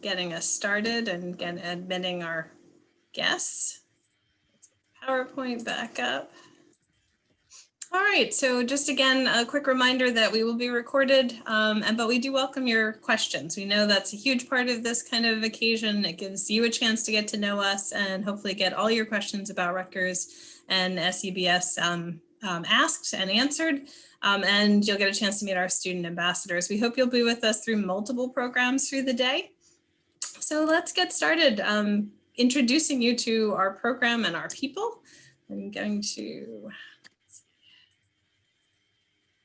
Getting us started and admitting our guests. PowerPoint back up. All right, so just again, a quick reminder that we will be recorded, but we do welcome your questions. We know that's a huge part of this kind of occasion. It gives you a chance to get to know us and hopefully get all your questions about Rutgers and SEBS asked and answered. And you'll get a chance to meet our student ambassadors. We hope you'll be with us through multiple programs through the day. So let's get started introducing you to our program and our people. I'm going to,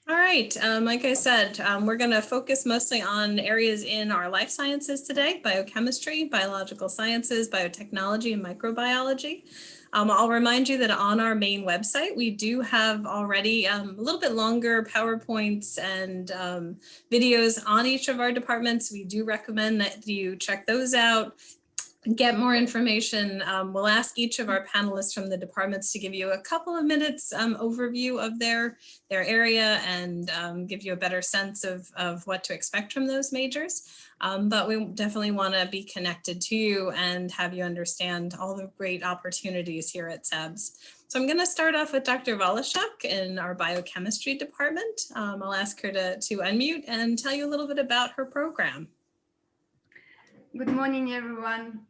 all right, like I said, we're going to focus mostly on areas in our life sciences today: biochemistry, biological sciences, biotechnology, and microbiology. I'll remind you that on our main website, we do have already a little bit longer PowerPoints and videos on each of our departments. We do recommend that you check those out, get more information. We'll ask each of our panelists from the departments to give you a couple of minutes overview of their area and give you a better sense of what to expect from those majors. But we definitely want to be connected to you and have you understand all the great opportunities here at SEBS. So I'm going to start off with Dr. Volashuk in our biochemistry department. I'll ask her to unmute and tell you a little bit about her program. Good morning, everyone.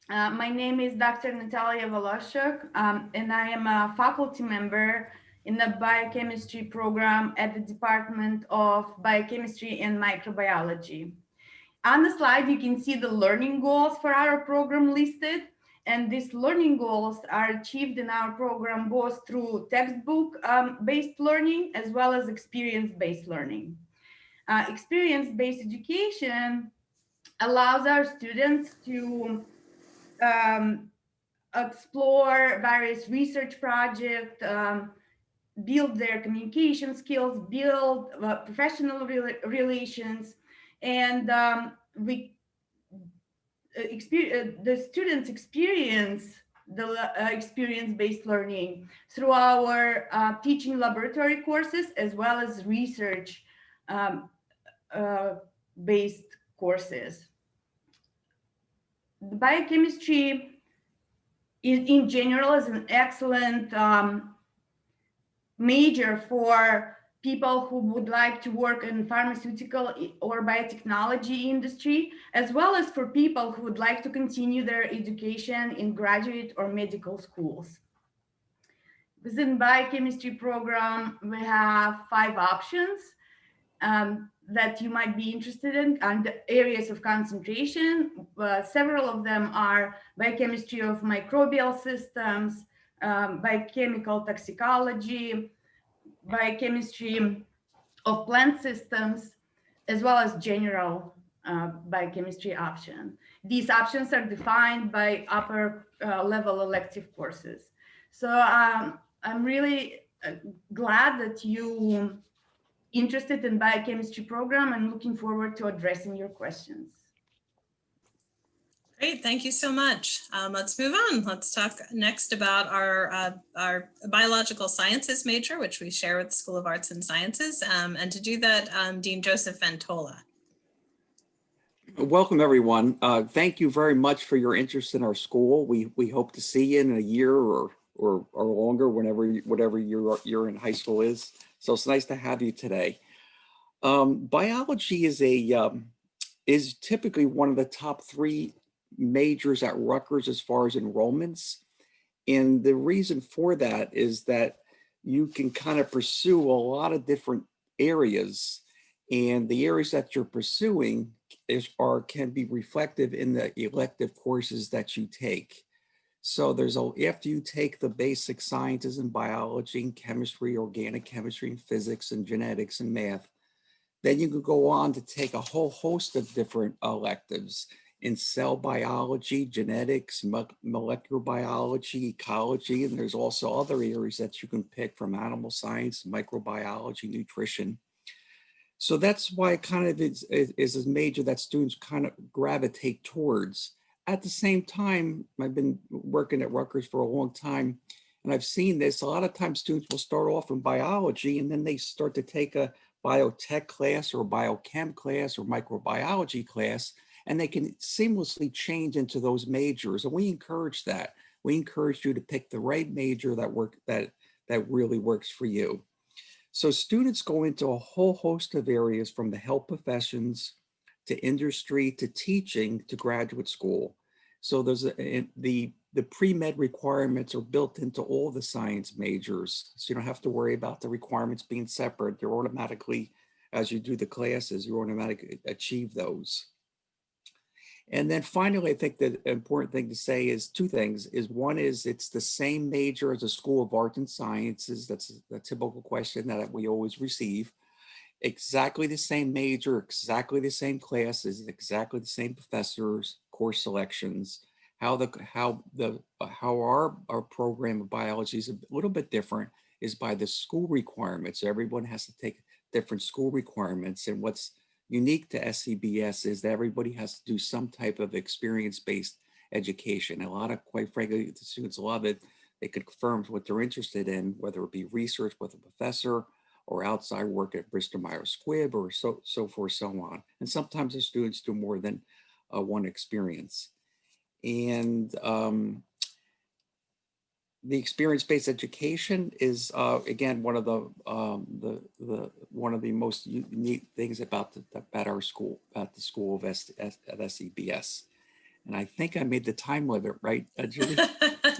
My name is Dr. Natalia Volashuk, and I am a faculty member in the biochemistry program at the Department of Biochemistry and Microbiology. On the slide, you can see the learning goals for our program listed, and these learning goals are achieved in our program both through textbook-based learning as well as experience-based learning. Experience-based education allows our students to explore various research projects, build their communication skills, build professional relations, and the students experience the experience-based learning through our teaching laboratory courses as well as research based courses. The biochemistry in general is an excellent major for people who would like to work in pharmaceutical or biotechnology industry, as well as for people who would like to continue their education in graduate or medical schools. Within biochemistry program, we have 5 options that you might be interested in and areas of concentration. Several of them are biochemistry of microbial systems, biochemical toxicology, biochemistry of plant systems, as well as general biochemistry option. These options are defined by upper level elective courses. So I'm really glad that you interested in biochemistry program and looking forward to addressing your questions. Great, thank you so much. Let's move on. Let's talk next about our biological sciences major, which we share with the School of Arts and Sciences. And to do that, Dean Joseph Ventola. Welcome, everyone. Thank you very much for your interest in our school. We hope to see you in a year or longer, whatever you're in high school is. So it's nice to have you today. Biology is typically one of the top 3 majors at Rutgers as far as enrollments. And the reason for that is that you can kind of pursue a lot of different areas, and the areas that you're pursuing can be reflective in the elective courses that you take. So after you take the basic sciences in biology and chemistry, organic chemistry and physics and genetics and math, then you can go on to take a whole host of different electives in cell biology, genetics, molecular biology, ecology, and there's also other areas that you can pick from animal science, microbiology, nutrition. So that's why it kind of is a major that students kind of gravitate towards. At the same time, I've been working at Rutgers for a long time, and I've seen this. A lot of times students will start off in biology, and then they start to take a biotech class or biochem class or microbiology class, and they can seamlessly change into those majors. And we encourage that. We encourage you to pick the right major that really works for you. So students go into a whole host of areas, from the health professions to industry to teaching to graduate school. So there's the pre-med requirements are built into all the science majors. So you don't have to worry about the requirements being separate. They're automatically, as you do the classes, you automatically achieve those. And then finally, I think the important thing to say is two things. One is it's the same major as a School of Arts and Sciences. That's a typical question that we always receive. Exactly the same major, exactly the same classes, exactly the same professors, course selections. How our program of biology is a little bit different is by the school requirements. Everyone has to take different school requirements, and what's unique to SEBS is that everybody has to do some type of experience-based education. A lot of, quite frankly, the students love it. It confirms what they're interested in, whether it be research with a professor or outside work at Bristol Myers Squibb, or so forth, so on. And sometimes the students do more than one experience. And the experience-based education is again one of the most unique things about our school, about the school of at SEBS. And I think I made the time limit, right, Julie?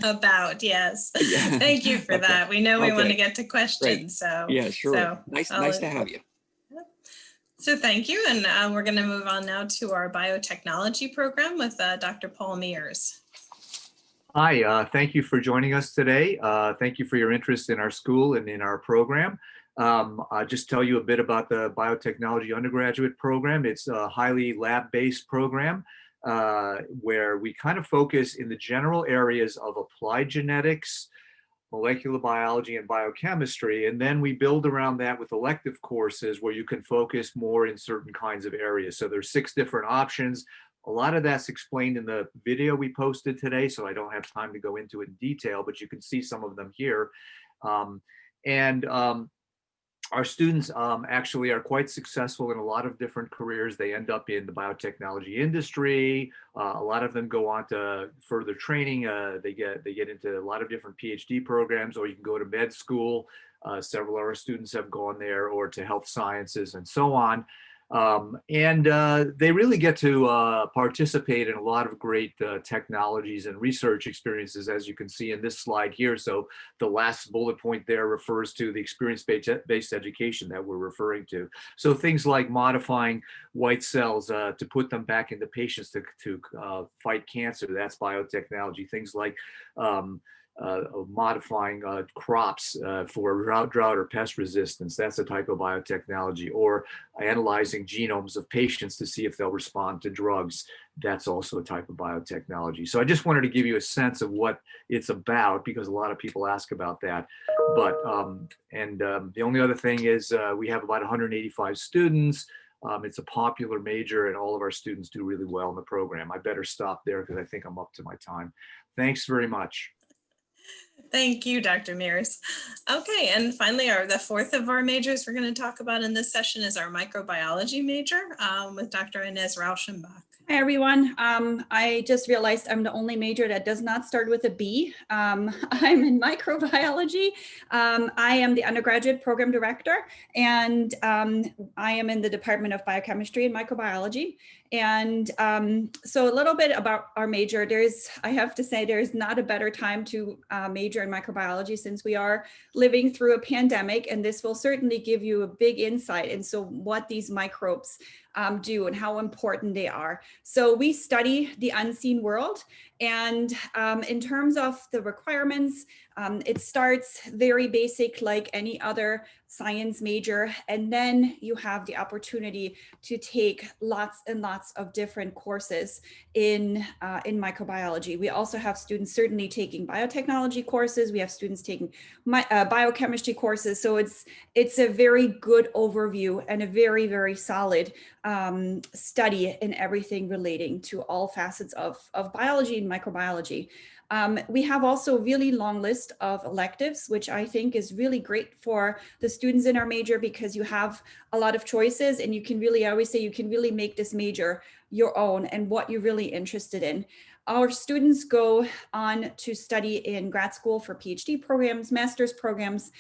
About, yes. Yeah. Thank you for Okay. that. We know we want Okay. to get to questions. So Yeah, sure. So nice to have you. So thank you. And we're going to move on now to our biotechnology program with Dr. Paul Mears. Hi, thank you for joining us today. Thank you for your interest in our school and in our program. I'll just tell you a bit about the biotechnology undergraduate program. It's a highly lab-based program where we kind of focus in the general areas of applied genetics, molecular biology, and biochemistry. And then we build around that with elective courses where you can focus more in certain kinds of areas. So there's 6 different options. A lot of that's explained in the video we posted today, so I don't have time to go into it in detail, but you can see some of them here. Our students actually are quite successful in a lot of different careers. They end up in the biotechnology industry. A lot of them go on to further training. They get into a lot of different PhD programs, or you can go to med school. Several of our students have gone there, or to health sciences and so on. They really get to participate in a lot of great technologies and research experiences, as you can see in this slide here. So the last bullet point there refers to the experience-based education that we're referring to. So things like modifying white cells to put them back into patients to fight cancer, that's biotechnology. Things like modifying crops for drought or pest resistance. That's a type of biotechnology. Or analyzing genomes of patients to see if they'll respond to drugs. That's also a type of biotechnology. So I just wanted to give you a sense of what it's about, because a lot of people ask about that. But the only other thing is we have about 185 students. It's a popular major, and all of our students do really well in the program. I better stop there because I think I'm up to my time. Thanks very much. Thank you, Dr. Mears. Okay, and finally, the fourth of our majors we're going to talk about in this session is our microbiology major with Dr. Inez Rauschenbach. Hi, everyone. I just realized I'm the only major that does not start with a B. I'm in microbiology. I am the undergraduate program director, and I am in the Department of Biochemistry and Microbiology. And so a little bit about our major. I have to say, there's not a better time to major in microbiology, since we are living through a pandemic, and this will certainly give you a big insight into what these microbes do and how important they are. So we study the unseen world, and in terms of the requirements, it starts very basic like any other science major, and then you have the opportunity to take lots and lots of different courses in microbiology. We also have students certainly taking biotechnology courses. We have students taking biochemistry courses. So it's a very good overview and a very, very solid study in everything relating to all facets of biology and microbiology. We have also a really long list of electives, which I think is really great for the students in our major because you have a lot of choices and you can really, I always say you can really make this major your own and what you're really interested in. Our students go on to study in grad school for PhD programs, master's programs.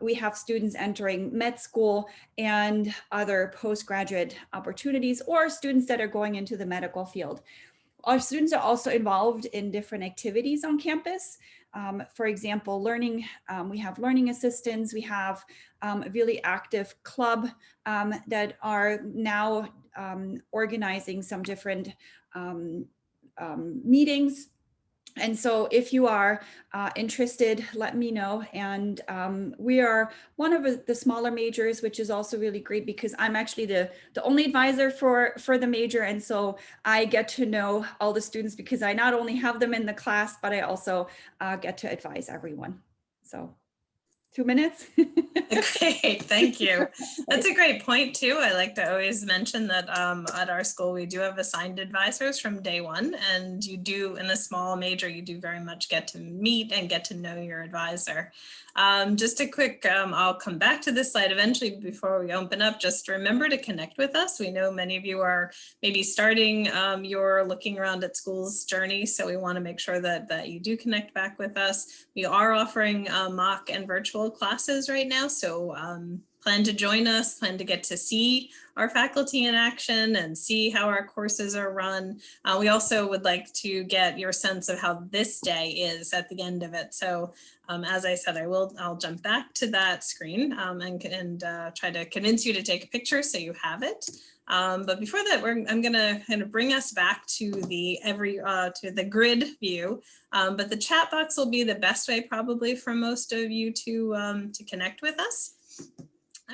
We have students entering med school and other postgraduate opportunities, or students that are going into the medical field. Our students are also involved in different activities on campus. For example, learning, we have learning assistants, we have a really active club that are now organizing some different meetings. And so if you are interested, let me know. And we are one of the smaller majors, which is also really great because I'm actually the only advisor for the major. And so I get to know all the students because I not only have them in the class, but I also get to advise everyone. So 2 minutes. Great, thank you. That's a great point too. I like to always mention that at our school, we do have assigned advisors from day one, and you do, in a small major, you do very much get to meet and get to know your advisor. Just a quick, I'll come back to this slide eventually before we open up. Just remember to connect with us. We know many of you are maybe starting your looking around at school's journey, so we want to make sure that you do connect back with us. We are offering mock and virtual classes right now, so plan to join us, plan to get to see our faculty in action and see how our courses are run. We also would like to get your sense of how this day is at the end of it. So as I said, I'll jump back to that screen and try to convince you to take a picture so you have it. But before that, I'm going to kind of bring us back to the grid view. But the chat box will be the best way probably for most of you to connect with us.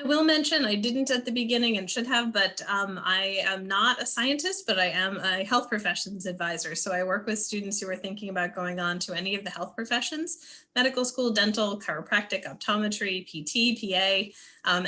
I will mention, I didn't at the beginning and should have, but I am not a scientist, but I am a health professions advisor. So I work with students who are thinking about going on to any of the health professions, medical school, dental, chiropractic, optometry, PT, PA,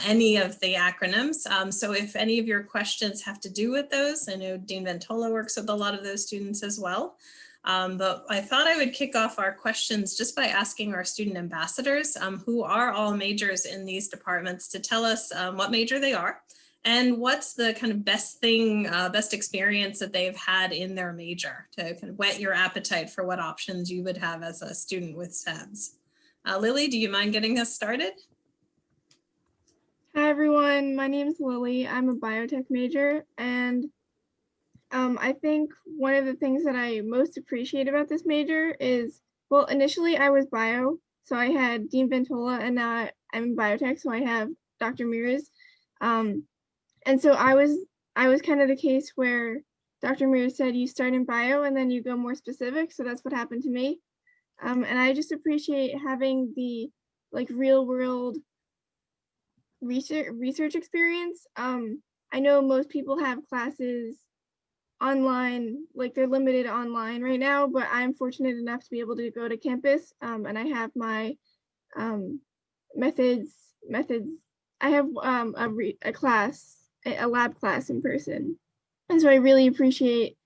any of the acronyms. So if any of your questions have to do with those, I know Dean Ventola works with a lot of those students as well. But I thought I would kick off our questions just by asking our student ambassadors who are all majors in these departments to tell us what major they are and what's the kind of best thing, best experience that they've had in their major to kind of whet your appetite for what options you would have as a student with SEBS. Lily, do you mind getting us started? Hi everyone, my name is Lily. I'm a biotech major, and I think one of the things that I most appreciate about this major is, well, initially I was bio, so I had Dean Ventola, and now I'm in biotech, so I have Dr. Mears. And so I was kind of the case where Dr. Mears said you start in bio and then you go more specific, so that's what happened to me. And I just appreciate having the real world research experience. I know most people have classes online, like they're limited online right now, but I'm fortunate enough to be able to go to campus, and I have my methods. I have a lab class in person, and so I really appreciate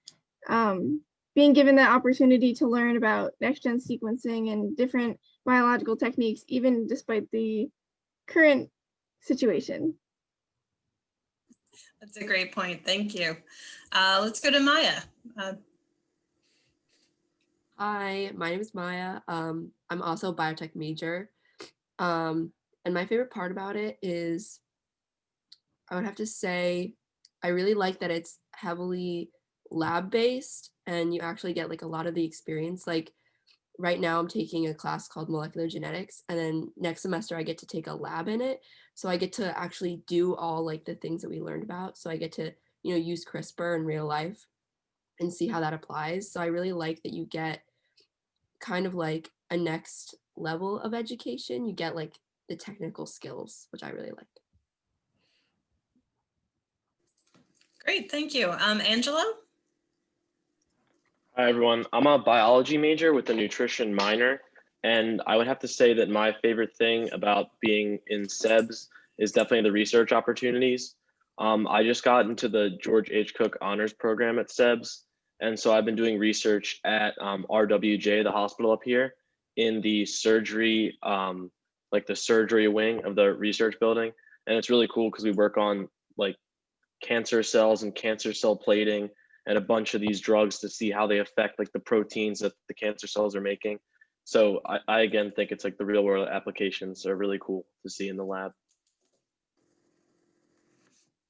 being given the opportunity to learn about next-gen sequencing and different biological techniques, even despite the current situation. That's a great point. Thank you. Let's go to Maya. Hi, my name is Maya. I'm also a biotech major. And my favorite part about it is, I would have to say, I really like that it's heavily lab-based and you actually get a lot of the experience. Like right now I'm taking a class called molecular genetics, and then next semester I get to take a lab in it. So I get to actually do all the things that we learned about. So I get to, use CRISPR in real life and see how that applies. So I really like that you get kind of a next level of education. You get the technical skills, which I really like. Great, thank you. Angelo? Hi, everyone. I'm a biology major with a nutrition minor, and I would have to say that my favorite thing about being in SEBS is definitely the research opportunities. I just got into the George H. Cook Honors Program at SEBS, And so I've been doing research at RWJ, the hospital up here, in the surgery, like the surgery wing of the research building. And it's really cool because we work on like cancer cells and cancer cell plating and a bunch of these drugs to see how they affect like the proteins that the cancer cells are making. So I again think it's like the real world applications are really cool to see in the lab.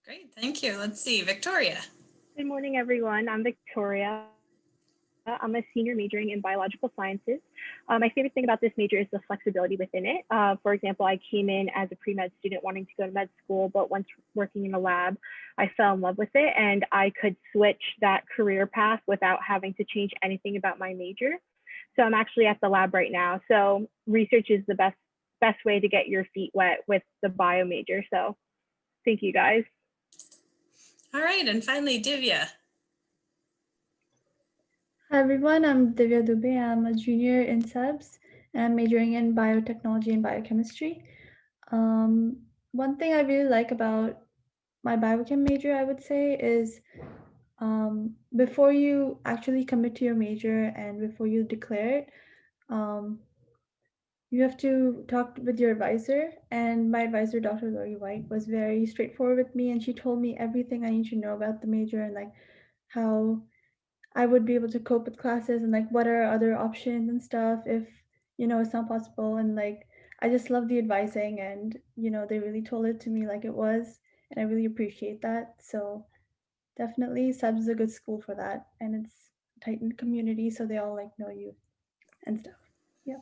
Great, thank you. Let's see, Victoria. Good morning, everyone. I'm Victoria. I'm a senior majoring in biological sciences. My favorite thing about this major is the flexibility within it. For example, I came in as a pre-med student wanting to go to med school, but once working in a lab, I fell in love with it and I could switch that career path without having to change anything about my major. So I'm actually at the lab right now. So research is the best way to get your feet wet with the bio major. So thank you guys. All right, and finally, Divya. Hi everyone, I'm Divya Dubey. I'm a junior in SEBS and I'm majoring in biotechnology and biochemistry. One thing I really like about my biochem major, I would say, is before you actually commit to your major and before you declare it, you have to talk with your advisor. And my advisor, Dr. Lori White, was very straightforward with me, and she told me everything I need to know about the major and like how I would be able to cope with classes and like what are other options and stuff if it's not possible. And like I just love the advising, and they really told it to me like it was, and I really appreciate that. So definitely SEBS is a good school for that, and it's a tight-knit community, so they all like know you and stuff. Yeah.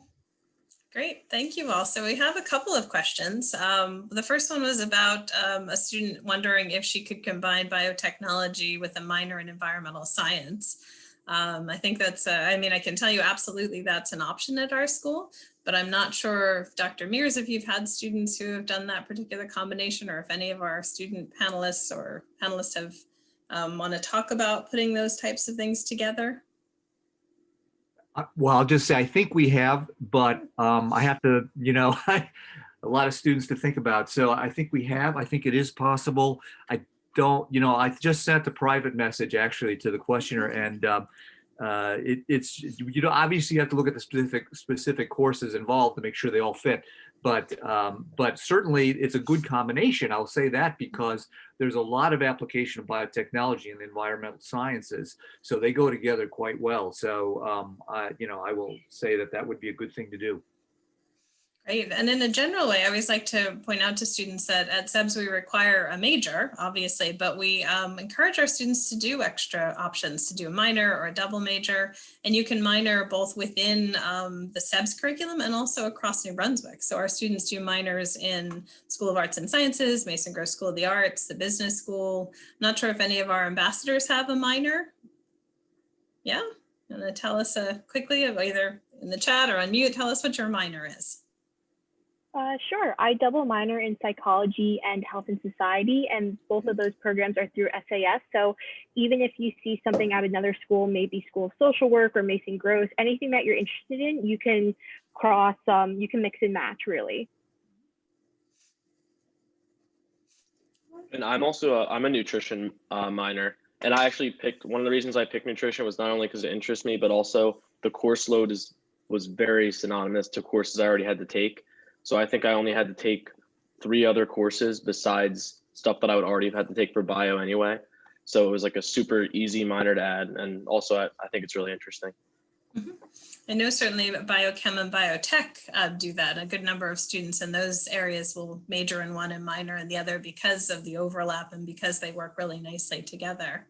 Great, thank you all. So we have a couple of questions. The first one was about a student wondering if she could combine biotechnology with a minor in environmental science. I think that's, I mean, I can tell you absolutely that's an option at our school, but I'm not sure, Dr. Mears, if you've had students who have done that particular combination, or if any of our student panelists have want to talk about putting those types of things together. Well, I'll just say I think we have, but I have to, a lot of students to think about. So I think we have. I think it is possible. I don't, I just sent a private message actually to the questioner, and it's obviously you have to look at the specific courses involved to make sure they all fit. But certainly it's a good combination. I'll say that because there's a lot of application of biotechnology in the environmental sciences, so they go together quite well. So I will say that would be a good thing to do. Great. And in a general way, I always like to point out to students that at SEBS we require a major, obviously, but we encourage our students to do extra options, to do a minor or a double major. And you can minor both within the SEBS curriculum and also across New Brunswick. So our students do minors in School of Arts and Sciences, Mason Gross School of the Arts, the Business School. I'm not sure if any of our ambassadors have a minor. Yeah, you want to tell us quickly, either in the chat or unmute, tell us what your minor is. Sure. I double minor in psychology and health and society, and both of those programs are through SAS. So even if you see something at another school, maybe School of Social Work or Mason Gross, anything that you're interested in, you can you can mix and match really. And I'm also I'm a nutrition minor, and I actually picked, one of the reasons I picked nutrition was not only because it interests me, but also the course load was very synonymous to courses I already had to take. So I think I only had to take 3 other courses besides stuff that I would already have had to take for bio anyway. So it was like a super easy minor to add. And also I think it's really interesting. Mm-hmm. I know certainly Biochem and Biotech do that. A good number of students in those areas will major in one and minor in the other because of the overlap and because they work really nicely together.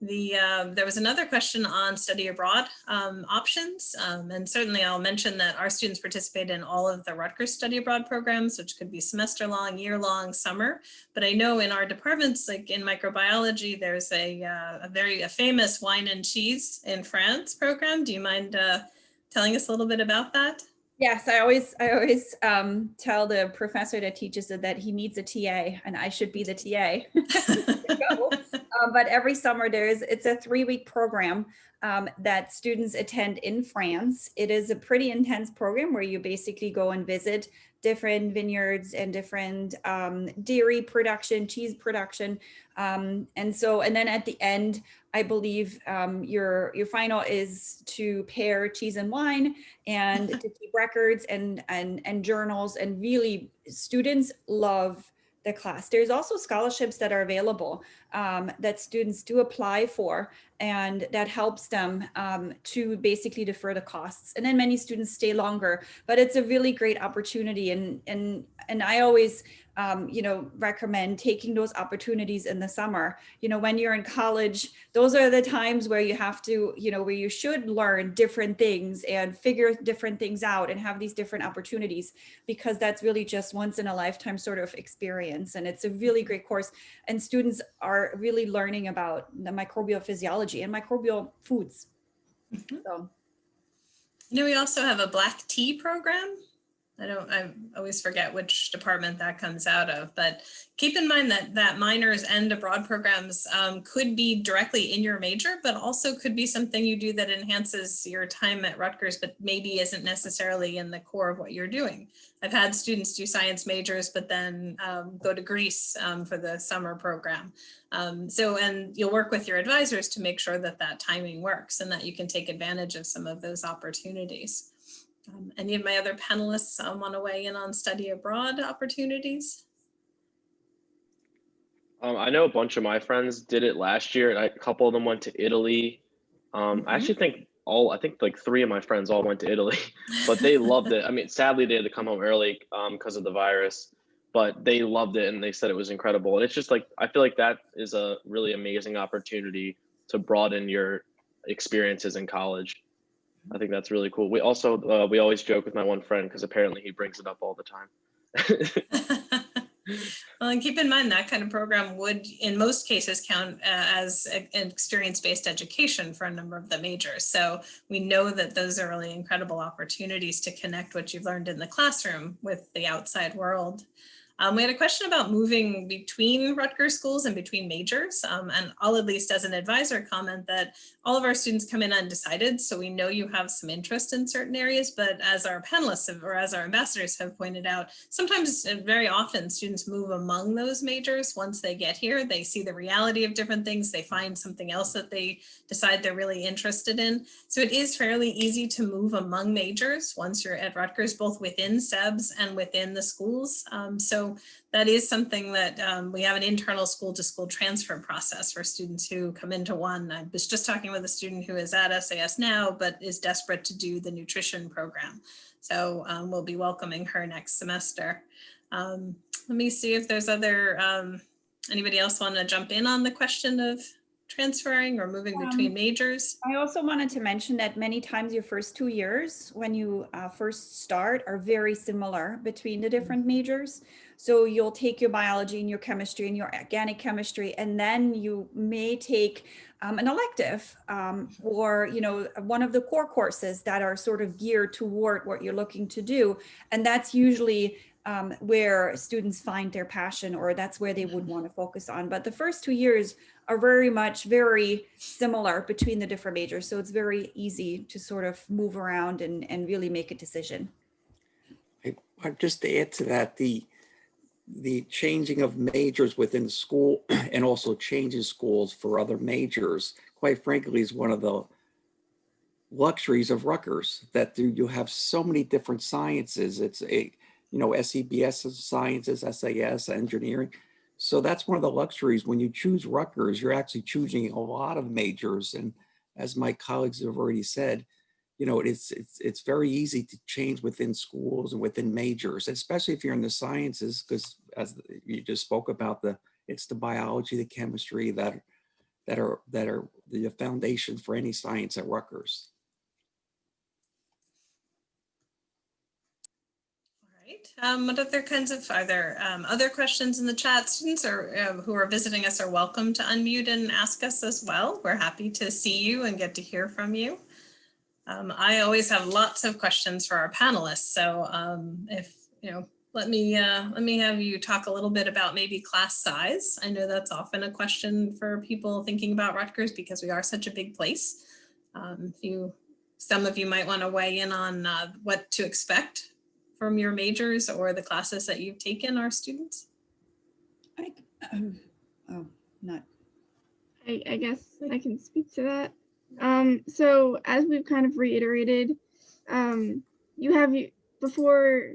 There was another question on study abroad options, and certainly I'll mention that our students participate in all of the Rutgers study abroad programs, which could be semester long, year long, summer. But I know in our departments, like in microbiology, there's a very famous wine and cheese in France program. Do you mind telling us a little bit about that? Yes, I always tell the professor that teaches it that he needs a TA, and I should be the TA. But every summer it's a 3-week program that students attend in France. It is a pretty intense program where you basically go and visit different vineyards and different dairy production, cheese production. And then at the end, I believe your final is to pair cheese and wine and to keep records and journals, and really students love the class. There's also scholarships that are available that students do apply for, and that helps them to basically defer the costs. And then many students stay longer, but it's a really great opportunity. And I always recommend taking those opportunities in the summer. When you're in college, those are the times where you have to, where you should learn different things and figure different things out and have these different opportunities, because that's really just once in a lifetime sort of experience. And it's a really great course. And students are really learning about the microbial physiology and microbial foods. So. We also have a black tea program. I always forget which department that comes out of, but keep in mind that minors and abroad programs could be directly in your major, but also could be something you do that enhances your time at Rutgers, but maybe isn't necessarily in the core of what you're doing. I've had students do science majors, but then go to Greece for the summer program. And you'll work with your advisors to make sure that timing works and that you can take advantage of some of those opportunities. Any of my other panelists want to weigh in on study abroad opportunities? I know a bunch of my friends did it last year, and a couple of them went to Italy. I actually think like 3 of my friends all went to Italy, but they loved it. I mean, sadly they had to come home early because of the virus, but they loved it and they said it was incredible. And it's just like, I feel like that is a really amazing opportunity to broaden your experiences in college. I think that's really cool. We also, we always joke with my one friend because apparently he brings it up all the time. Well, and keep in mind that kind of program would, in most cases, count as an experience-based education for a number of the majors. So we know that those are really incredible opportunities to connect what you've learned in the classroom with the outside world. We had a question about moving between Rutgers schools and between majors. And I'll at least as an advisor comment that all of our students come in undecided. So we know you have some interest in certain areas, but as our panelists or as our ambassadors have pointed out, sometimes very often students move among those majors. Once they get here, they see the reality of different things. They find something else that they decide they're really interested in. So it is fairly easy to move among majors once you're at Rutgers, both within SEBS and within the schools. So that is something that we have an internal school-to-school transfer process for students who come into one. I was just talking with a student who is at SAS now, but is desperate to do the nutrition program. So we'll be welcoming her next semester. Let me see if there's anybody else want to jump in on the question of transferring or moving between majors? I also wanted to mention that many times your first 2 years when you first start are very similar between the different majors. So you'll take your biology and your chemistry and your organic chemistry, and then you may take an elective or one of the core courses that are sort of geared toward what you're looking to do. And that's usually where students find their passion, or that's where they would want to focus on. But the first 2 years are very similar between the different majors. So it's very easy to sort of move around and really make a decision. Just to add to that, the changing of majors within the school and also changing schools for other majors, quite frankly, is one of the luxuries of Rutgers, that you have so many different sciences. It's SEBS sciences, SAS, engineering. So that's one of the luxuries. When you choose Rutgers, you're actually choosing a lot of majors. And as my colleagues have already said, it's very easy to change within schools and within majors, especially if you're in the sciences, because as you just spoke about, it's the biology, the chemistry that are the foundation for any science at Rutgers. What other kinds of, are there other questions in the chat? Students who are visiting us are welcome to unmute and ask us as well. We're happy to see you and get to hear from you. I always have lots of questions for our panelists. So if Let me have you talk a little bit about maybe class size. I know that's often a question for people thinking about Rutgers because we are such a big place. Some of you might want to weigh in on what to expect from your majors or the classes that you've taken, our students. I guess I can speak to that. So as we've kind of reiterated, before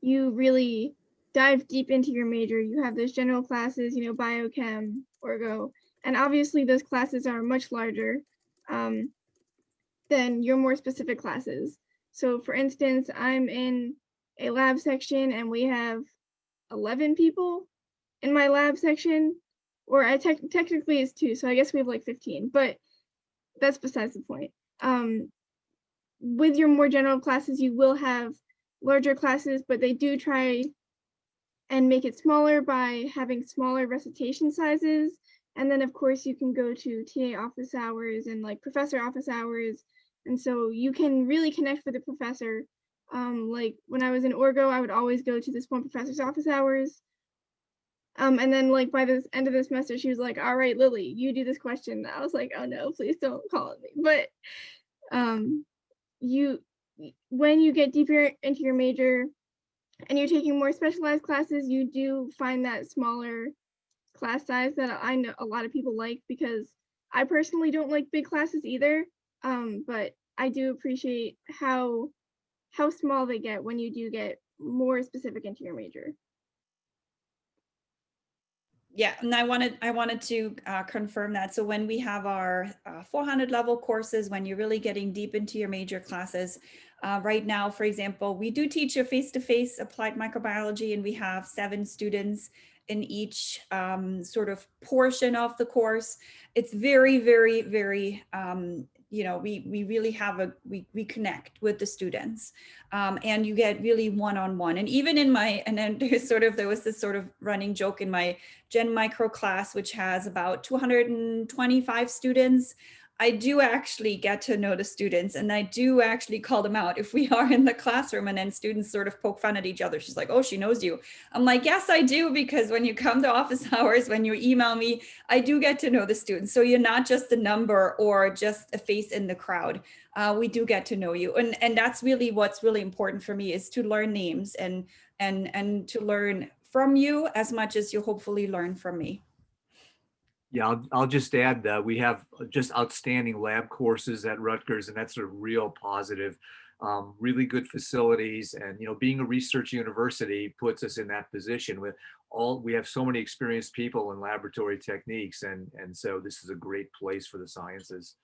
you really dive deep into your major, you have those general classes, biochem, orgo, and obviously those classes are much larger than your more specific classes. So for instance, I'm in a lab section and we have 11 people in my lab section, or technically it's 2, so I guess we have like 15, but that's besides the point. With your more general classes, you will have larger classes, but they do try and make it smaller by having smaller recitation sizes. And then of course you can go to TA office hours and like professor office hours. And so you can really connect with the professor. Like when I was in Orgo, I would always go to this one professor's office hours. And then like by the end of the semester, she was like, all right, Lily, you do this question. I was like, oh no, please don't call on me. But when you get deeper into your major and you're taking more specialized classes, you do find that smaller class size that I know a lot of people like, because I personally don't like big classes either. But I do appreciate how small they get when you do get more specific into your major. Yeah, and I wanted to confirm that. So when we have our 400 level courses, when you're really getting deep into your major classes, right now, for example, we do teach a face-to-face applied microbiology, and we have 7 students in each sort of portion of the course. It's very, very, very, we really have we connect with the students, and you get really one-on-one. And even in and then there was this sort of running joke in my Gen Micro class, which has about 225 students. I do actually get to know the students, and I do actually call them out if we are in the classroom and then students sort of poke fun at each other. She's like, oh, she knows you. I'm like, yes, I do, because when you come to office hours, when you email me, I do get to know the students. So you're not just a number or just a face in the crowd. We do get to know you. And that's really what's really important for me, is to learn names and to learn from you as much as you hopefully learn from me. Yeah, I'll just add that we have just outstanding lab courses at Rutgers, and that's a real positive. Really good facilities, and being a research university puts us in that position with we have so many experienced people in laboratory techniques, and so this is a great place for the sciences.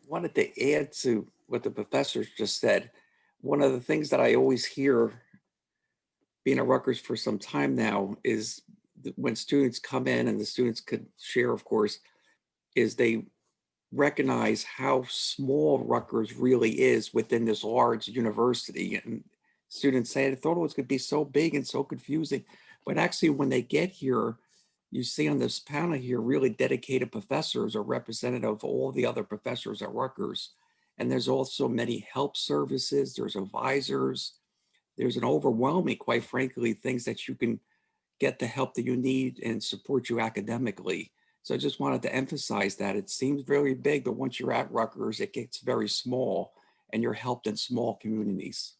Wanted to add to what the professors just said. One of the things that I always hear, being at Rutgers for some time now, is when students come in, and the students could share, of course, is they recognize how small Rutgers really is within this large university. And students say, I thought it was going to be so big and so confusing. But actually, when they get here, you see on this panel here, really dedicated professors are representative of all the other professors at Rutgers. And there's also many help services, there's advisors, there's an overwhelming, quite frankly, things that you can get the help that you need and support you academically. So I just wanted to emphasize that it seems very big, but once you're at Rutgers, it gets very small, and you're helped in small communities.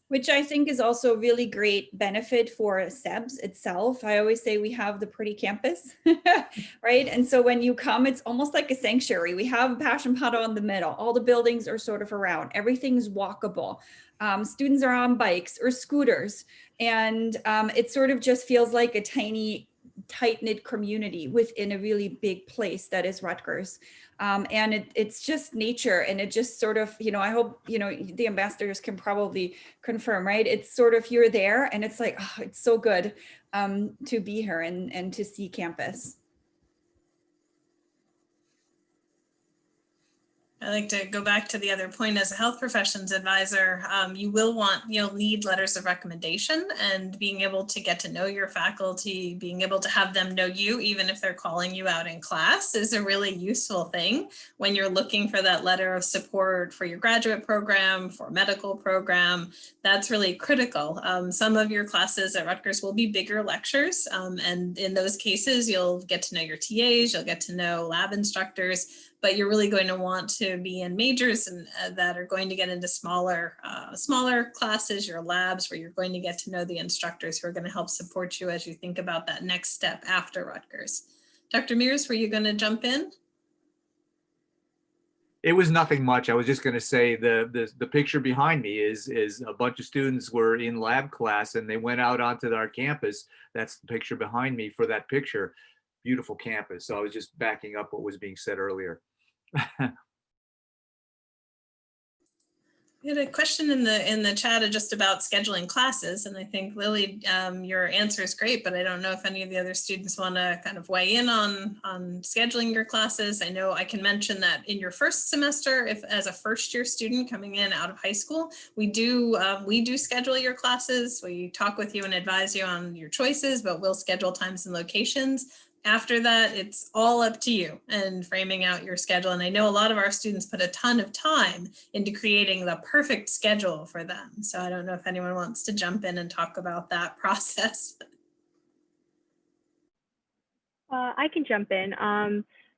Which I think is also a really great benefit for SEBS itself. I always say we have the pretty campus, right? And so when you come, it's almost like a sanctuary. We have a passion puddle in the middle. All the buildings are sort of around. Everything's walkable. Students are on bikes or scooters. And it sort of just feels like a tiny, tight-knit community within a really big place that is Rutgers. And it's just nature, and it just sort of, I hope, the ambassadors can probably confirm, right? It's sort of, you're there and it's like, oh, it's so good to be here and to see campus. I like to go back to the other point as a health professions advisor. You'll need letters of recommendation, and being able to get to know your faculty, being able to have them know you, even if they're calling you out in class, is a really useful thing when you're looking for that letter of support for your graduate program, for medical program. That's really critical. Some of your classes at Rutgers will be bigger lectures, and in those cases, you'll get to know your TAs, you'll get to know lab instructors, but you're really going to want to be in majors and that are going to get into smaller classes, your labs, where you're going to get to know the instructors who are going to help support you as you think about that next step after Rutgers. Dr. Mears, were you going to jump in? It was nothing much. I was just going to say the picture behind me is a bunch of students were in lab class and they went out onto our campus. That's the picture behind me for that picture. Beautiful campus. So I was just backing up what was being said earlier. We had a question in the chat just about scheduling classes, and I think Lily, your answer is great, but I don't know if any of the other students want to kind of weigh in on scheduling your classes. I know I can mention that in your first semester, if as a first year student coming in out of high school, we do schedule your classes. We talk with you and advise you on your choices, but we'll schedule times and locations. After that, it's all up to you and framing out your schedule. And I know a lot of our students put a ton of time into creating the perfect schedule for them. So I don't know if anyone wants to jump in and talk about that process. I can jump in.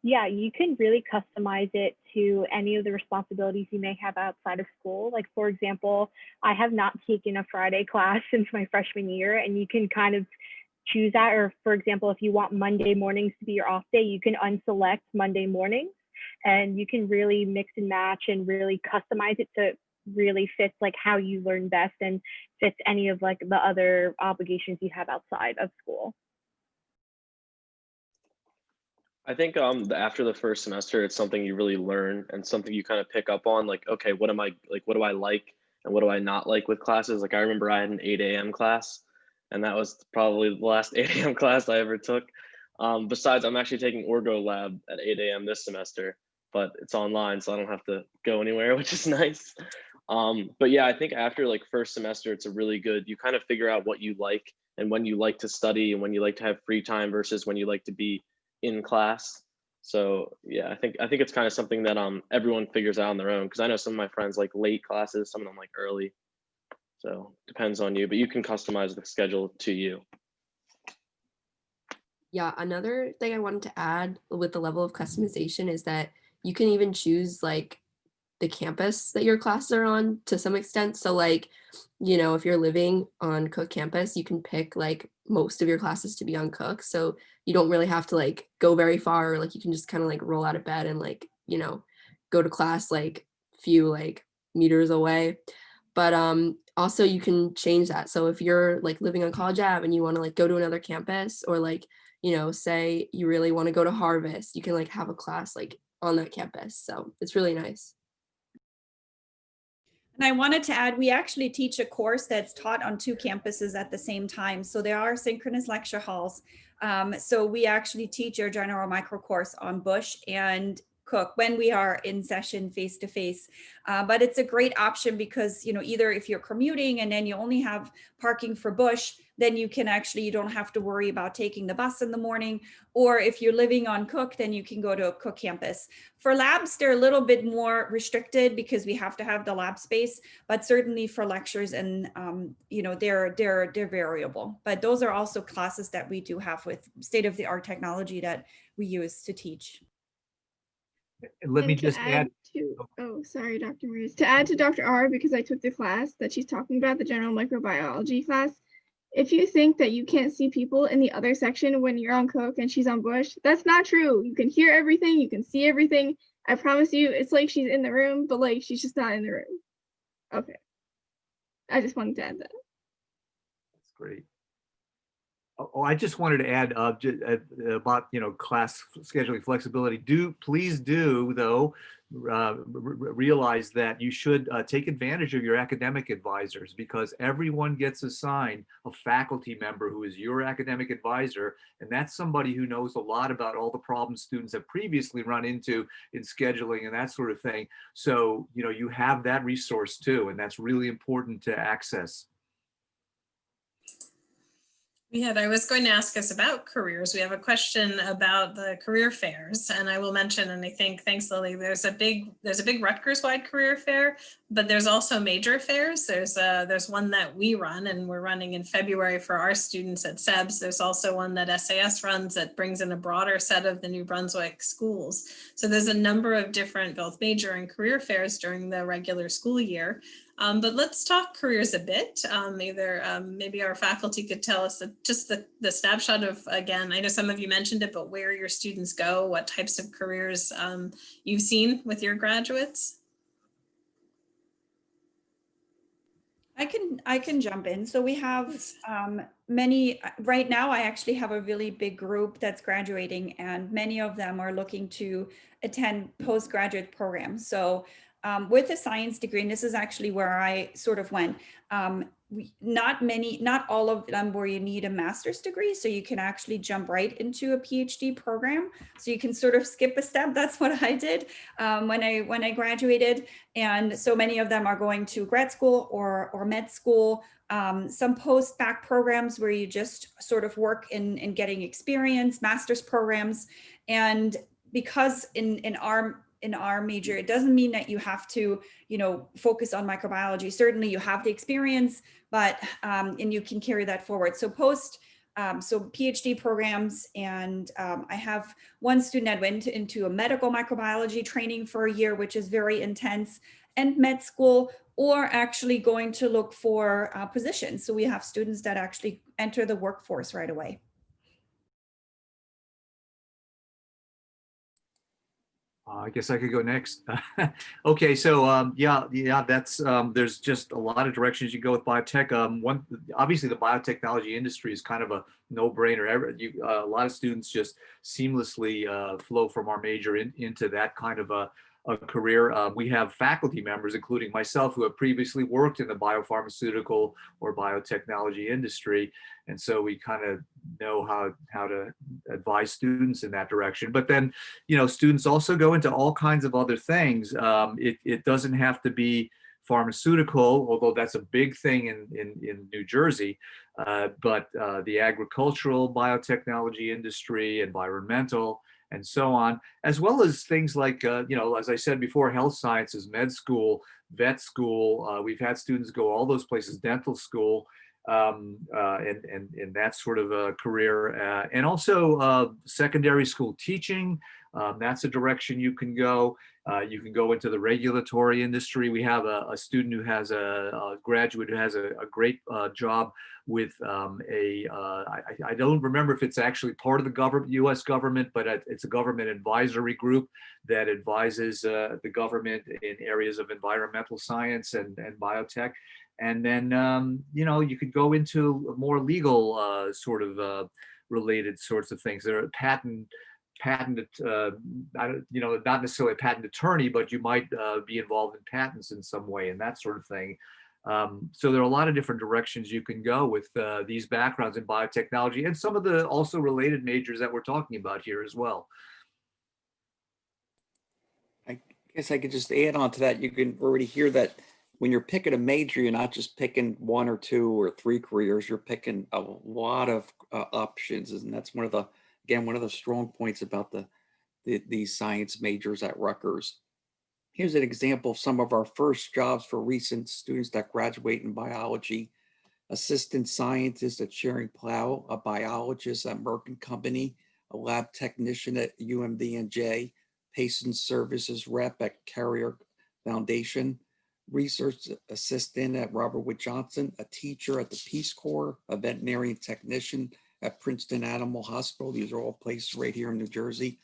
Yeah, you can really customize it to any of the responsibilities you may have outside of school. Like, for example, I have not taken a Friday class since my freshman year, and you can kind of choose that. Or for example, if you want Monday mornings to be your off day, you can unselect Monday mornings, and you can really mix and match and really customize it to really fit like how you learn best and fits any of like the other obligations you have outside of school. I think after the first semester, it's something you really learn and something you kind of pick up on, like, okay, what do I like and what do I not like with classes? Like, I remember I had an 8 a.m. class, and that was probably the last 8 a.m. class I ever took. Besides, I'm actually taking Orgo Lab at 8 a.m. this semester, but it's online, so I don't have to go anywhere, which is nice. But yeah, I think after like first semester, it's a really good, you kind of figure out what you like and when you like to study and when you like to have free time versus when you like to be in class. So yeah, I think it's kind of something that everyone figures out on their own, because I know some of my friends like late classes, some of them like early. So depends on you, but you can customize the schedule to you. Yeah, another thing I wanted to add with the level of customization is that you can even choose like the campus that your classes are on to some extent. So like, you know, if you're living on Cook campus, you can pick like most of your classes to be on Cook. So you don't really have to like go very far. Like you can just kind of like roll out of bed and like, you know, go to class like few like meters away. But also you can change that. So if you're like living on College Ave and you want to like go to another campus, or like, you know, say you really want to go to Harvest, you can like have a class like on that campus. So it's really nice. And I wanted to add, we actually teach a course that's taught on 2 campuses at the same time. So there are synchronous lecture halls. So we actually teach your general micro course on Bush and Cook when we are in session face to face. But it's a great option because, you know, either if you're commuting and then you only have parking for Bush, then you don't have to worry about taking the bus in the morning. Or if you're living on Cook, then you can go to a Cook campus. For labs, they're a little bit more restricted because we have to have the lab space, but certainly for lectures and, you know, they're variable. But those are also classes that we do have with state-of-the-art technology that we use to teach. Let me just add. Oh, sorry, Dr. Mears. To add to Dr. R, because I took the class that she's talking about, the general microbiology class. If you think that you can't see people in the other section when you're on Cook and she's on Bush, that's not true. You can hear everything, you can see everything. I promise you, it's like she's in the room, but like she's just not in the room. Okay. I just wanted to add that. That's great. Oh, I just wanted to add about, class scheduling flexibility. Please do though realize that you should take advantage of your academic advisors, because everyone gets assigned a faculty member who is your academic advisor, and that's somebody who knows a lot about all the problems students have previously run into in scheduling and that sort of thing. So, you have that resource too, and that's really important to access. I was going to ask us about careers. We have a question about the career fairs, and I will mention, and I think, thanks Lily, there's a big Rutgers-wide career fair, but there's also major fairs. There's one that we run, and we're running in February for our students at SEBS. There's also one that SAS runs that brings in a broader set of the New Brunswick schools. So there's a number of different both major and career fairs during the regular school year. But let's talk careers a bit. Maybe our faculty could tell us just the snapshot of, again, I know some of you mentioned it, but where your students go, what types of careers you've seen with your graduates. I can jump in. So we have many, right now I actually have a really big group that's graduating, and many of them are looking to attend postgraduate programs. So with a science degree, and this is actually where I sort of went, not all of them where you need a master's degree. So you can actually jump right into a PhD program. So you can sort of skip a step. That's what I did when I graduated. And so many of them are going to grad school or med school, some post-bac programs where you just sort of work in getting experience, master's programs. And because in our major, it doesn't mean that you have to, focus on microbiology. Certainly you have the experience, but, and you can carry that forward. So so PhD programs, and I have one student that went into a medical microbiology training for a year, which is very intense, and med school, or actually going to look for positions. So we have students that actually enter the workforce right away. I guess I could go next. Okay, so yeah, that's there's just a lot of directions you go with biotech. Obviously the biotechnology industry is kind of a no-brainer. A lot of students just seamlessly flow from our major into that kind of a career. We have faculty members, including myself, who have previously worked in the biopharmaceutical or biotechnology industry, and so we kind of know how to advise students in that direction. But then, students also go into all kinds of other things. It doesn't have to be pharmaceutical, although that's a big thing in New Jersey, but the agricultural biotechnology industry, environmental, and so on, as well as things like, as I said before, health sciences, med school, vet school. We've had students go all those places, dental school, and that sort of a career, and also secondary school teaching. That's a direction you can go. You can go into the regulatory industry. We have a student who has a graduate who has a great job with I don't remember if it's actually part of the government, U.S. government, but it's a government advisory group that advises the government in areas of environmental science and biotech. And then, you could go into more legal sort of related sorts of things. There are patent, not necessarily a patent attorney, but you might be involved in patents in some way and that sort of thing. So there are a lot of different directions you can go with these backgrounds in biotechnology, and some of the also related majors that we're talking about here as well. I guess I could just add on to that. You can already hear that when you're picking a major, you're not just picking one or two or three careers, you're picking a lot of options. And that's one of the strong points about these science majors at Rutgers. Here's an example of some of our first jobs for recent students that graduate in biology. Assistant scientist at Schering-Plough, a biologist at Merck & Company, a lab technician at UMDNJ, patient services rep at Carrier Foundation, research assistant at Robert Wood Johnson, a teacher at the Peace Corps, a veterinarian technician at Princeton Animal Hospital. These are all places right here in New Jersey.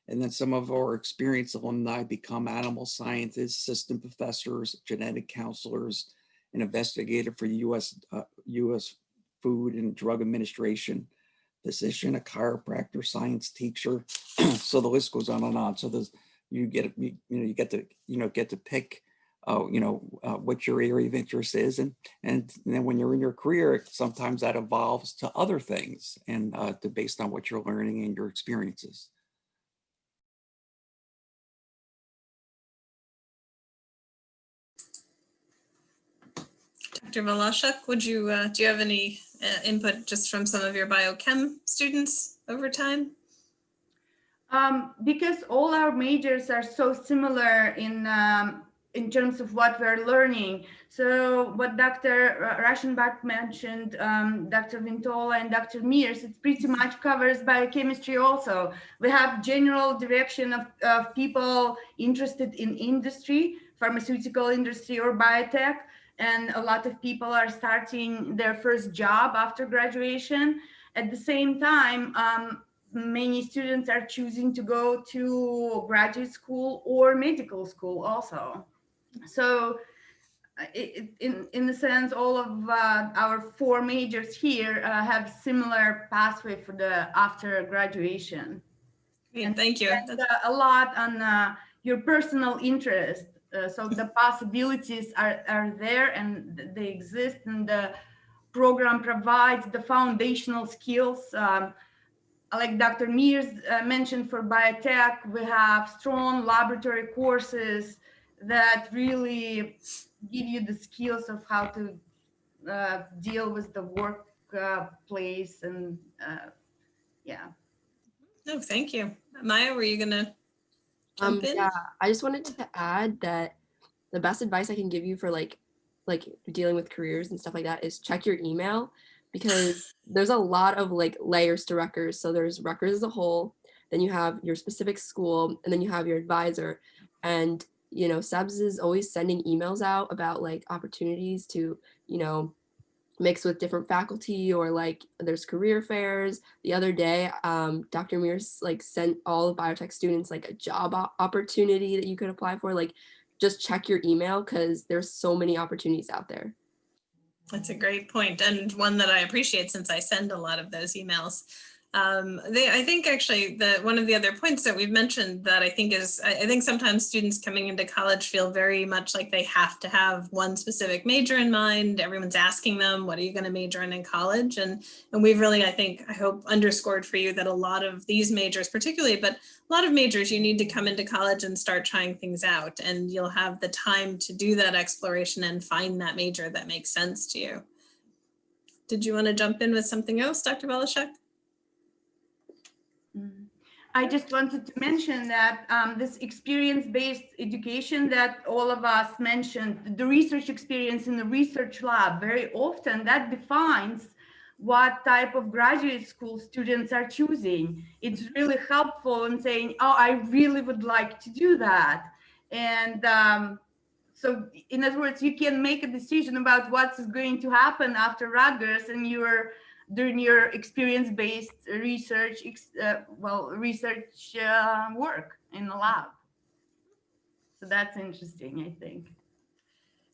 And then some of our experienced alumni become animal scientists, assistant professors, genetic counselors, and investigator for U.S. Food and Drug Administration. physician, a chiropractor, science teacher. So the list goes on and on. So there's, you get to pick what your area of interest is, and then when you're in your career, sometimes that evolves to other things, and based on what you're learning and your experiences. Dr. Volashuk, would you do you have any input just from some of your biochem students over time? Because all our majors are so similar in terms of what we're learning. So what Dr. Rashenbach mentioned, Dr. Vintola and Dr. Mears, it pretty much covers biochemistry also. We have general direction of people interested in industry, pharmaceutical industry or biotech, and a lot of people are starting their first job after graduation. At the same time, many students are choosing to go to graduate school or medical school also. So in the sense, all of our 4 majors here have similar pathway for the after graduation. Great, thank you. A lot on your personal interest. So the possibilities are there and they exist, and the program provides the foundational skills. Like Dr. Mears mentioned, for biotech, we have strong laboratory courses that really give you the skills of how to deal with the workplace, and yeah. No, thank you. Maya, were you gonna jump in? Yeah, I just wanted to add that the best advice I can give you for like dealing with careers and stuff like that is check your email, because there's a lot of like layers to Rutgers. So there's Rutgers as a whole, then you have your specific school, and then you have your advisor. And SEBS is always sending emails out about like opportunities to mix with different faculty, or like there's career fairs. The other day, Dr. Mears like sent all of biotech students like a job opportunity that you could apply for. Like, just check your email, because there's so many opportunities out there. That's a great point, and one that I appreciate since I send a lot of those emails. I think actually one of the other points that we've mentioned that I think is, I think sometimes students coming into college feel very much like they have to have one specific major in mind. Everyone's asking them, what are you going to major in college? And we've really, I hope, underscored for you that a lot of these majors particularly, but a lot of majors, you need to come into college and start trying things out, and you'll have the time to do that exploration and find that major that makes sense to you. Did you want to jump in with something else, Dr. Volashuk? I just wanted to mention that this experience-based education that all of us mentioned, the research experience in the research lab, very often that defines what type of graduate school students are choosing. It's really helpful in saying, oh, I really would like to do that. And so in other words, you can make a decision about what's going to happen after Rutgers, and you're during your experience-based research, work in the lab. So that's interesting, I think.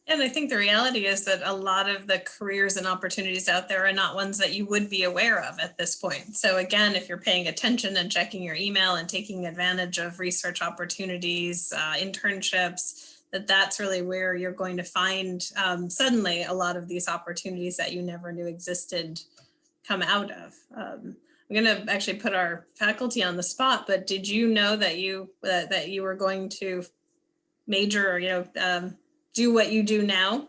And I think the reality is that a lot of the careers and opportunities out there are not ones that you would be aware of at this point. So again, if you're paying attention and checking your email and taking advantage of research opportunities, internships, that's really where you're going to find suddenly a lot of these opportunities that you never knew existed come out of. I'm going to actually put our faculty on the spot, but did you know that you were going to major, or do what you do now,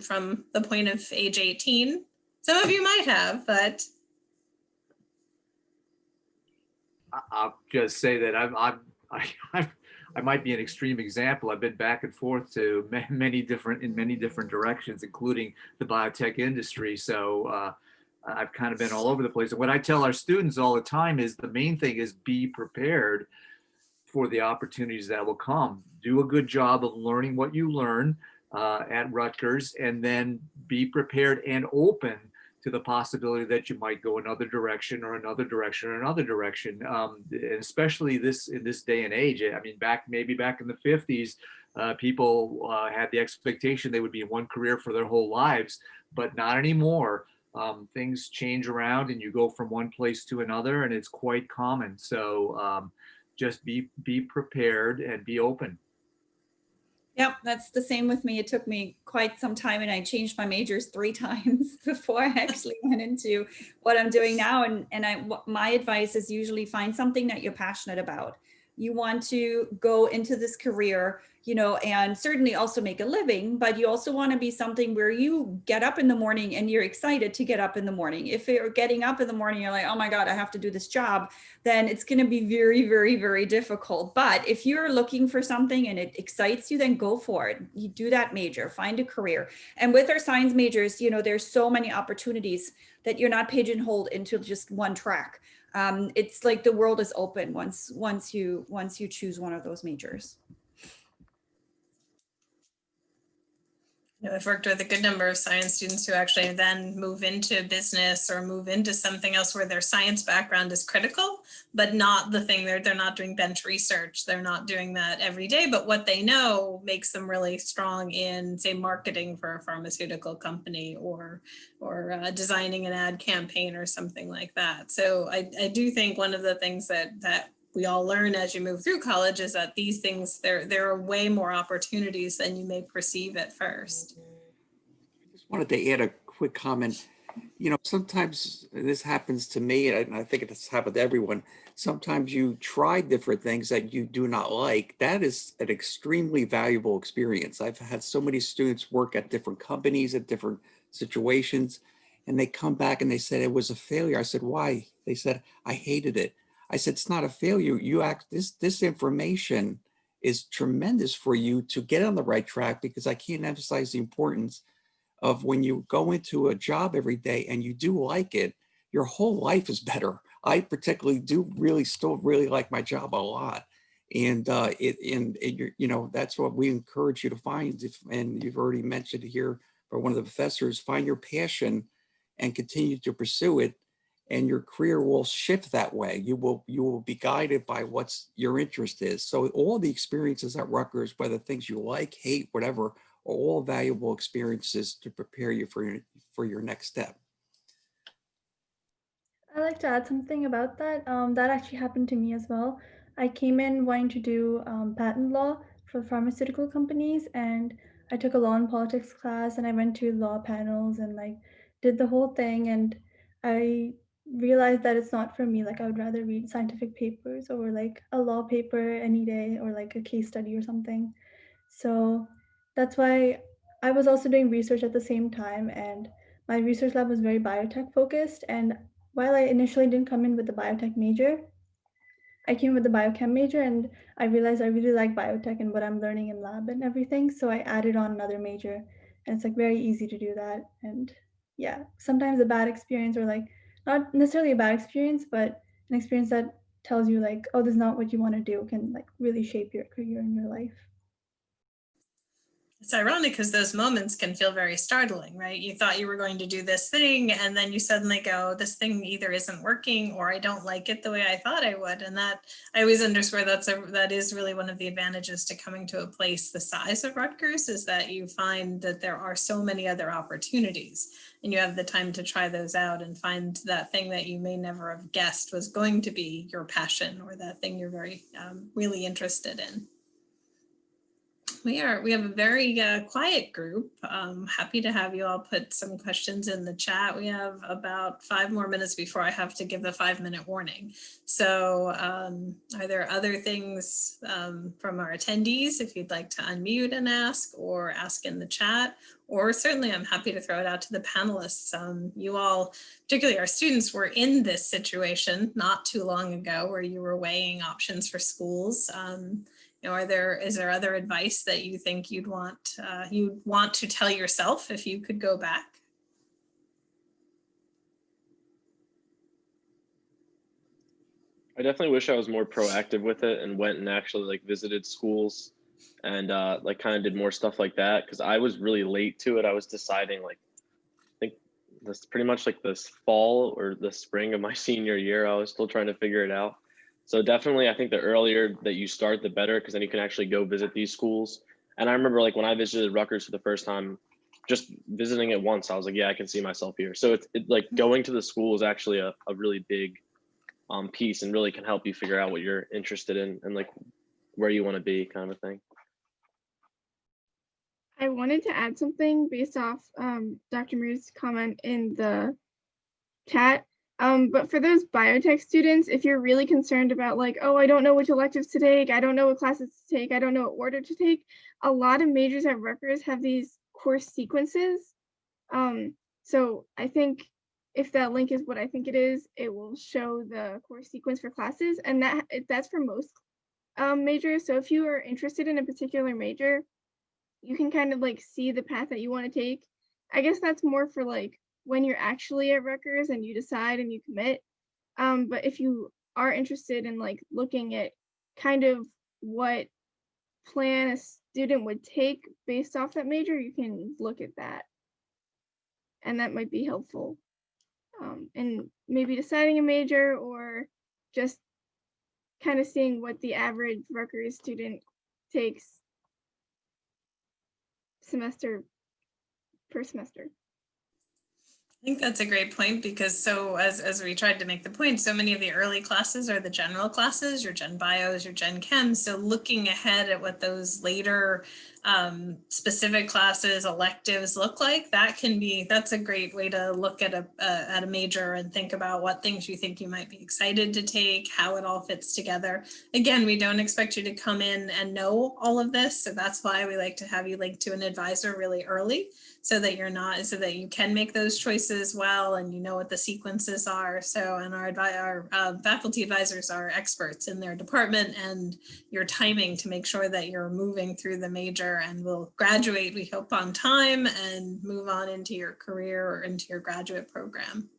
from the point of age 18? Some of you might have, but I'll just say that I might be an extreme example. I've been back and forth to many different directions, including the biotech industry. So I've kind of been all over the place. And what I tell our students all the time is the main thing is be prepared for the opportunities that will come. Do a good job of learning what you learn at Rutgers, and then be prepared and open to the possibility that you might go another direction or another direction or another direction. And especially in this day and age. I mean, maybe back in the 50s, people had the expectation they would be in one career for their whole lives, but not anymore. things change around and you go from one place to another, and it's quite common. So just be prepared and be open. Yep, that's the same with me. It took me quite some time, and I changed my majors 3 times before I actually went into what I'm doing now. And my advice is usually find something that you're passionate about. You want to go into this career, you know, and certainly also make a living, but you also want to be something where you get up in the morning and you're excited to get up in the morning. If you're getting up in the morning, you're like, oh my God, I have to do this job, then it's going to be very, very, very difficult. But if you're looking for something and it excites you, then go for it. You do that major, find a career. And with our science majors, you know, there's so many opportunities that you're not pigeonholed into just one track. It's like the world is open once you choose one of those majors. You know, I've worked with a good number of science students who actually then move into business or move into something else where their science background is critical, but not the thing they're not doing bench research. They're not doing that every day, but what they know makes them really strong in, say, marketing for a pharmaceutical company or designing an ad campaign or something like that. So I do think one of the things that we all learn as you move through college is that these things, there are way more opportunities than you may perceive at first. I just wanted to add a quick comment. You know, sometimes this happens to me, and I think it's happened to everyone. Sometimes you try different things that you do not like. That is an extremely valuable experience. I've had so many students work at different companies, at different situations, and they come back and they said it was a failure. I said, why? They said, I hated it. I said, it's not a failure. This information is tremendous for you to get on the right track, because I can't emphasize the importance of when you go into a job every day and you do like it, your whole life is better. I particularly do still really like my job a lot. And you know, that's what we encourage you to find. And you've already mentioned here by one of the professors, find your passion and continue to pursue it. And your career will shift that way. You will be guided by what's your interest is. So all the experiences at Rutgers, whether things you like, hate, whatever, are all valuable experiences to prepare you for your next step. I'd like to add something about that. That actually happened to me as well. I came in wanting to do patent law for pharmaceutical companies, and I took a law and politics class, and I went to law panels and like did the whole thing, and I realized that it's not for me. Like, I would rather read scientific papers or like a law paper any day, or like a case study or something. So that's why I was also doing research at the same time, and my research lab was very biotech focused. And while I initially didn't come in with the biotech major, I came with the biochem major, and I realized I really like biotech and what I'm learning in lab and everything. So I added on another major, and it's like very easy to do that. And yeah, sometimes a bad experience, or like not necessarily a bad experience, but an experience that tells you like, oh, this is not what you want to do, can like really shape your career and your life. It's ironic because those moments can feel very startling, right? You thought you were going to do this thing, and then you suddenly go, this thing either isn't working or I don't like it the way I thought I would. And that, I always underscore, that is really one of the advantages to coming to a place the size of Rutgers, is that you find that there are so many other opportunities, and you have the time to try those out and find that thing that you may never have guessed was going to be your passion, or that thing you're very really interested in. We have a very quiet group. Happy to have you all put some questions in the chat. We have about 5 more minutes before I have to give the 5-minute warning. So are there other things from our attendees, if you'd like to unmute and ask, or ask in the chat? Or certainly I'm happy to throw it out to the panelists. You all, particularly our students, were in this situation not too long ago where you were weighing options for schools. You know, is there other advice that you think you'd want to tell yourself if you could go back? I definitely wish I was more proactive with it and went and actually like visited schools and like kind of did more stuff like that, because I was really late to it. I was deciding, like, I think this pretty much like this fall or the spring of my senior year. I was still trying to figure it out. So definitely, I think the earlier that you start, the better, because then you can actually go visit these schools. And I remember, like, when I visited Rutgers for the first time, just visiting it once, I was like, yeah, I can see myself here. So it's like going to the school is actually a really big piece, and really can help you figure out what you're interested in and like where you want to be, kind of a thing. I wanted to add something based off Dr. Muir's comment in the chat. But for those biotech students, if you're really concerned about like, oh, I don't know which electives to take, I don't know what classes to take, I don't know what order to take, a lot of majors at Rutgers have these course sequences. So I think if that link is what I think it is, it will show the course sequence for classes, and that's for most majors. So if you are interested in a particular major, you can kind of like see the path that you want to take. I guess that's more for like when you're actually at Rutgers and you decide and you commit. But if you are interested in like looking at kind of what plan a student would take based off that major, you can look at that. And that might be helpful in maybe deciding a major, or just kind of seeing what the average Rutgers student takes semester per semester. I think that's a great point, because so as we tried to make the point, so many of the early classes are the general classes, your Gen Bios, your Gen Chem. So looking ahead at what those later specific classes, electives look like, that's a great way to look at a major and think about what things you think you might be excited to take, how it all fits together. Again, we don't expect you to come in and know all of this. So that's why we like to have you linked to an advisor really early, so that you can make those choices well, and you know what the sequences are. So, and our faculty advisors are experts in their department and your timing to make sure that you're moving through the major and will graduate, we hope, on time and move on into your career or into your graduate program.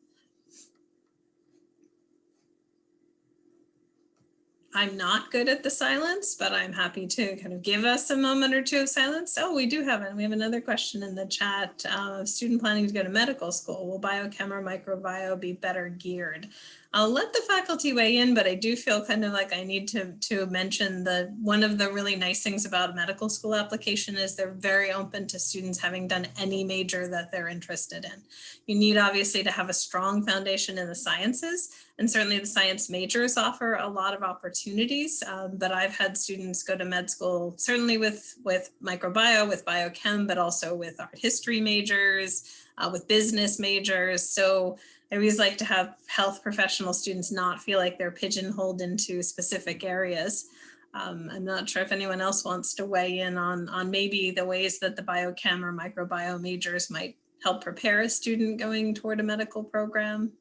I'm not good at the silence, but I'm happy to kind of give us a moment or two of silence. Oh, we have another question in the chat. Student planning to go to medical school, will biochem or microbio be better geared? I'll let the faculty weigh in, but I do feel kind of like I need to mention that one of the really nice things about a medical school application is they're very open to students having done any major that they're interested in. You need obviously to have a strong foundation in the sciences, and certainly the science majors offer a lot of opportunities, but I've had students go to med school, certainly with microbiome, with biochem, but also with art history majors, with business majors. So I always like to have health professional students not feel like they're pigeonholed into specific areas. I'm not sure if anyone else wants to weigh in on maybe the ways that the biochem or microbiome majors might help prepare a student going toward a medical program.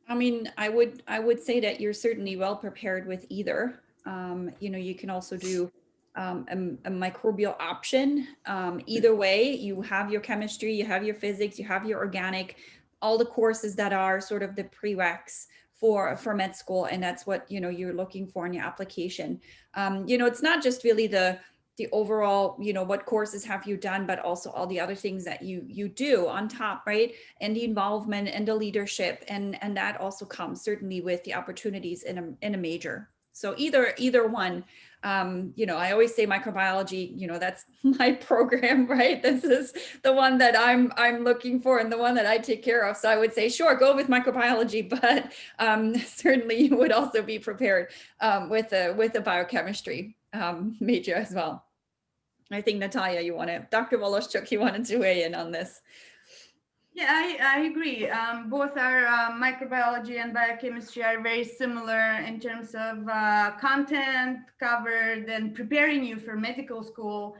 I mean, I would say that you're certainly well prepared with either. You can also do a microbial option. Either way, you have your chemistry, you have your physics, you have your organic, all the courses that are sort of the prereqs for med school, and that's what you're looking for in your application. It's not just really the overall, what courses have you done, but also all the other things that you do on top, right? And the involvement and the leadership, and that also comes certainly with the opportunities in a major. So either one. I always say microbiology, that's my program, right? This is the one that I'm looking for and the one that I take care of. So I would say, sure, go with microbiology, but certainly you would also be prepared with a biochemistry major as well. I think Natalia, Dr. Woloschuk, you wanted to weigh in on this. Yeah, I agree. Both our microbiology and biochemistry are very similar in terms of content covered and preparing you for medical school.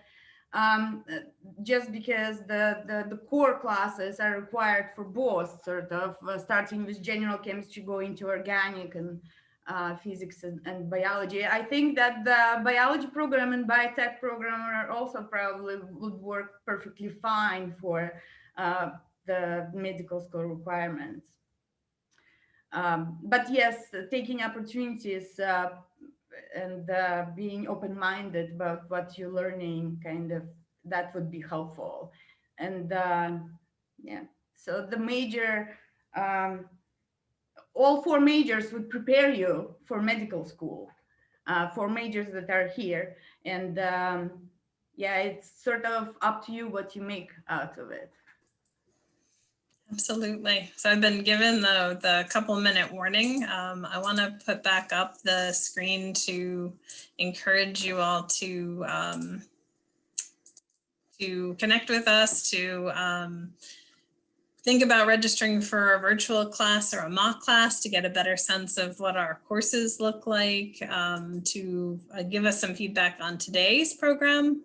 Just because the core classes are required for both, sort of starting with general chemistry, going to organic and physics and biology. I think that the biology program and biotech program are also probably would work perfectly fine for the medical school requirements. But yes, taking opportunities and being open-minded about what you're learning, that would be helpful. And yeah, so the major, all four majors would prepare you for medical school, for majors that are here. And yeah, it's sort of up to you what you make out of it. Absolutely. So I've been given the couple-minute warning. I want to put back up the screen to encourage you all to connect with us, to think about registering for a virtual class or a mock class to get a better sense of what our courses look like, to give us some feedback on today's program.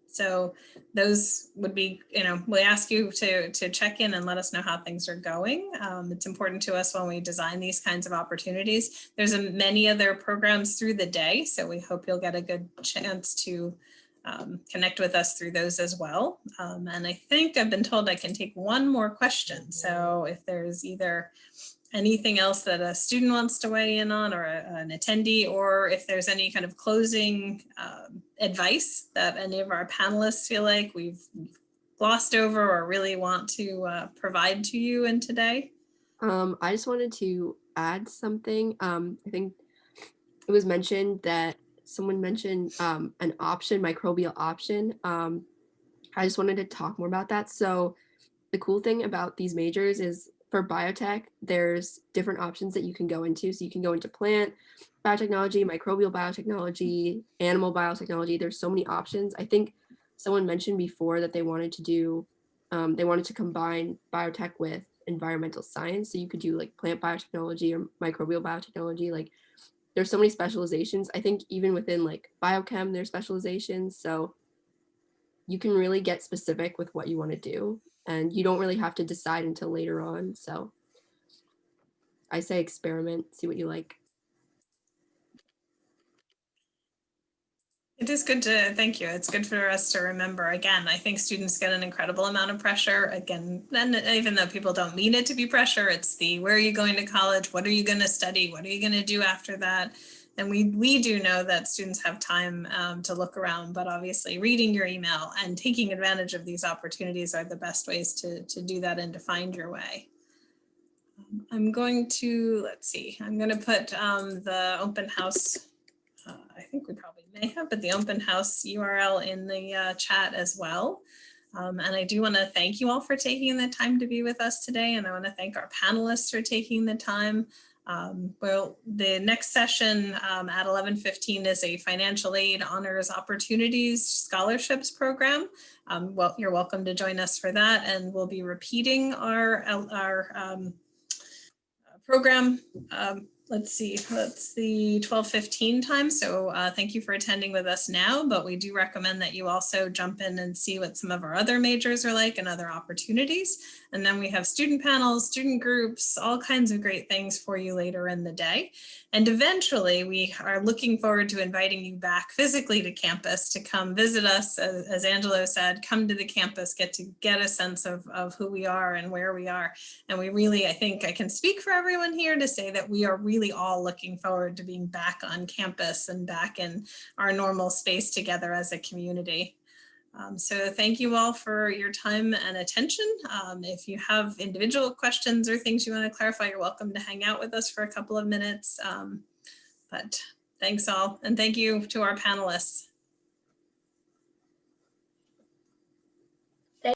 So those would be, we ask you to check in and let us know how things are going. It's important to us when we design these kinds of opportunities. There's many other programs through the day, so we hope you'll get a good chance to connect with us through those as well. And I think I've been told I can take one more question. So if there's either anything else that a student wants to weigh in on, or an attendee, or if there's any kind of closing advice that any of our panelists feel like we've glossed over or really want to provide to you in today. I just wanted to add something. I think it was mentioned that someone mentioned an option, microbial option. I just wanted to talk more about that. So the cool thing about these majors is for biotech, there's different options that you can go into. So you can go into plant biotechnology, microbial biotechnology, animal biotechnology. There's so many options. I think someone mentioned before that they wanted to do, they wanted to combine biotech with environmental science. So you could do like plant biotechnology or microbial biotechnology. Like there's so many specializations. I think even within like Biochem, there's specializations. So you can really get specific with what you want to do, and you don't really have to decide until later on. So I say experiment, see what you like. It is good to, thank you. It's good for us to remember. Again, I think students get an incredible amount of pressure. Again, and even though people don't mean it to be pressure, it's the, where are you going to college? What are you going to study? What are you going to do after that? And we do know that students have time to look around, but obviously reading your email and taking advantage of these opportunities are the best ways to do that and to find your way. I'm going to, let's see, I'm going to put the open house, I think we probably may have, but the open house URL in the chat as well. And I do want to thank you all for taking the time to be with us today. And I want to thank our panelists for taking the time. Well, the next session at 11:15 is a financial aid honors opportunities scholarships program. Well, you're welcome to join us for that. And we'll be repeating our program. Let's see, that's the 12:15 time. So thank you for attending with us now, but we do recommend that you also jump in and see what some of our other majors are like and other opportunities. And then we have student panels, student groups, all kinds of great things for you later in the day. And eventually we are looking forward to inviting you back physically to campus to come visit us. As Angelo said, come to the campus, get a sense of who we are and where we are. And we really, I think I can speak for everyone here to say that we are really all looking forward to being back on campus and back in our normal space together as a community. So thank you all for your time and attention. If you have individual questions or things you want to clarify, you're welcome to hang out with us for a couple of minutes. But thanks all, and thank you to our panelists.